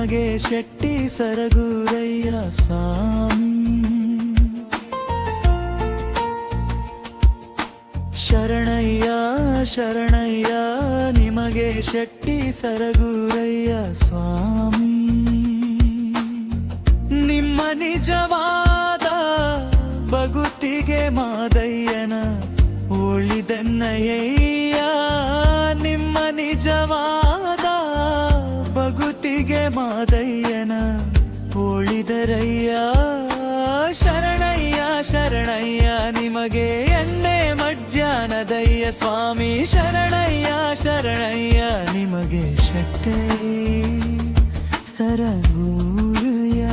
ನಿಮಗೆ ಶೆಟ್ಟಿ ಸರಗೂರಯ್ಯ ಸ್ವಾಮಿ. ಶರಣಯ್ಯ ಶರಣಯ್ಯ ನಿಮಗೆ ಶೆಟ್ಟಿ ಸರಗೂರಯ್ಯ ಸ್ವಾಮಿ. ನಿಮ್ಮ ನಿಜವಾದ ಬಗುತಿಗೆ ಮಾದಯ್ಯನ ಒಳಿದನ್ನಯ್ಯ. ನಿಮ್ಮ ನಿಜವಾದ ಬಗುತಿಗೆ ಮಾದಯ್ಯನ ಒಳಿದರಯ್ಯ. ಶರಣಯ್ಯ ಶರಣಯ್ಯ ನಿಮಗೆ ಎಣ್ಣೆ ಮಧ್ಯಾಹ್ನದಯ್ಯ ಸ್ವಾಮಿ. ಶರಣಯ್ಯ ಶರಣಯ್ಯ ನಿಮಗೆ ಶೆಟ್ಟಿ ಸರಗೂರಯ್ಯ.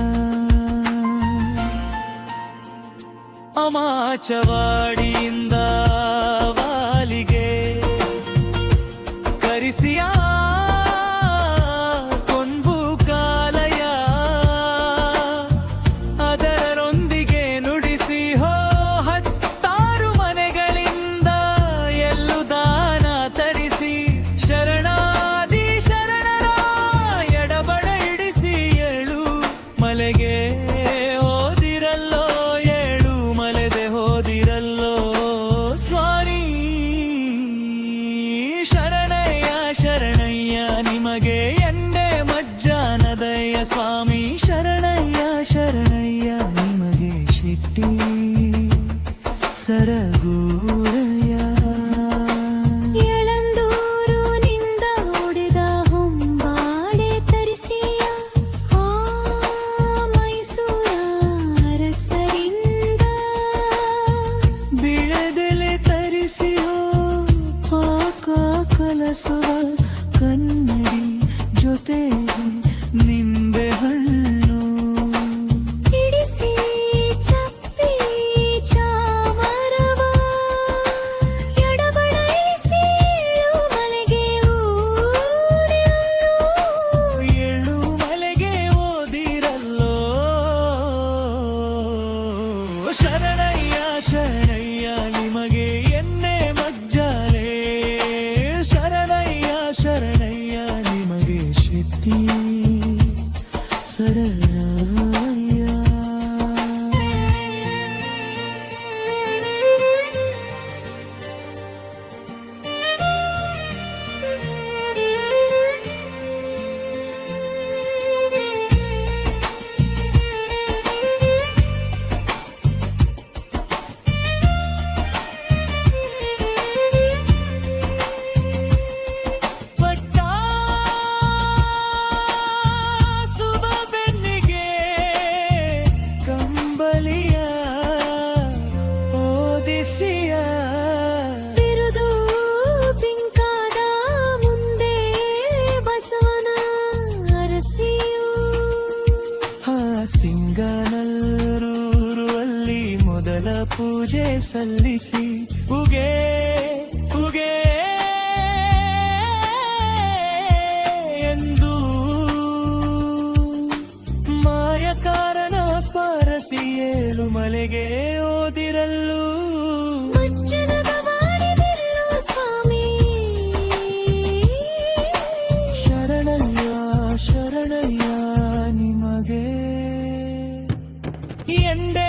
ಅಮಾಚವಾಡಿಯಿಂದ ವಾಲಿಗೆ ಕರಿಸಿಯ ಕೊಂಬು ಕಾಲಯ. ಅದರೊಂದಿಗೆ ನುಡಿಸಿ ಹೋ 10 ಮನೆಗಳಿಂದ ಎಲ್ಲು ದಾನ ತರಿಸಿ. ಶರಣಾದಿ ಶರಣರ ಎಡಬಡ ಇಡಿಸಿ ಏಳು ಮಲೆಗೆ ಹೋದಿರಲ್ಲೋ. ಏಳು ಮಲೆದೆ ಹೋದಿರಲ್ಲೋ ಸ್ವಾಮಿ. ಶರಣಯ್ಯ ಶರಣಯ್ಯ ನಿಮಗೆ ಎಣ್ಣೆ ಮಜ್ಜಾನದಯ್ಯ ಸ್ವಾಮಿ. ಶರಣಯ್ಯ ಶರಣಯ್ಯ ನಿಮಗೆ ಶೆಟ್ಟಿ ಸರಗೂರಯ್ಯ. ಯಳಂದೂರಿನಿಂದ ಹೊಡೆದ ಹೊಂಬಾಳೆ ತರಿಸಿಯ ಆ ಮೈಸೂರ ಅರಸರಿಂದ. ಬಿಳದೆಲೆ ತರಿಸಿಯೋ ಪಾಕ ಕಲಸುವ ಕನ್ನಡಿ ಜೊತೆಗೆ ನಿಂಬೆ ಹಣ್ಣು. ಇಡಿಸಿ ಚಪ್ಪಿ ಚಾಮರವ ಎಡಬಡ ಇಳಿಸಿ ಏಳು ಮಲೆಗೆ ಊಡಿದರು. ಏಳು ಮಲೆಗೆ ಓದಿರಲ್ಲೋ. ಶರಣಯ್ಯ ಶರಣಯ್ಯ ನಿಮಗೆ ಎಣ್ಣೆ ಮಜ್ಜಾಲೆ. ಶರಣಯ್ಯ ಶರಣಯ್ಯ ನಿಮಗೆ ಶೆಟ್ಟಿ ಸರಗೂರಯ್ಯ. ಸುಬ ಬೆನ್ನಿಗೆ ಕಂಬಲಿಯ ಓದಿಸಿಯ. ಬಿರುದು ಪಿಂಕಾದ ಮುಂದೆ ಬಸವನ ಅರಸಿಯು. ಸಿಂಗನಲ್ಲೂರು ಅಲ್ಲಿ ಮೊದಲ ಪೂಜೆ ಸಲ್ಲಿಸಿ ಉಗೆ ಉಗೆ ಎಂದು ಮಾಯಕಾರನ ಸ್ಮರಿಸಿ ಏಳು ಮಲೆಗೆ ಓದಿರಲ್ಲೂ. ಮಜ್ಜನದ ಮಾಡಿದಿರಲು ಸ್ವಾಮಿ. ಶರಣಯ್ಯ ಶರಣಯ್ಯ ನಿಮಗೆ ಎಂಡೆ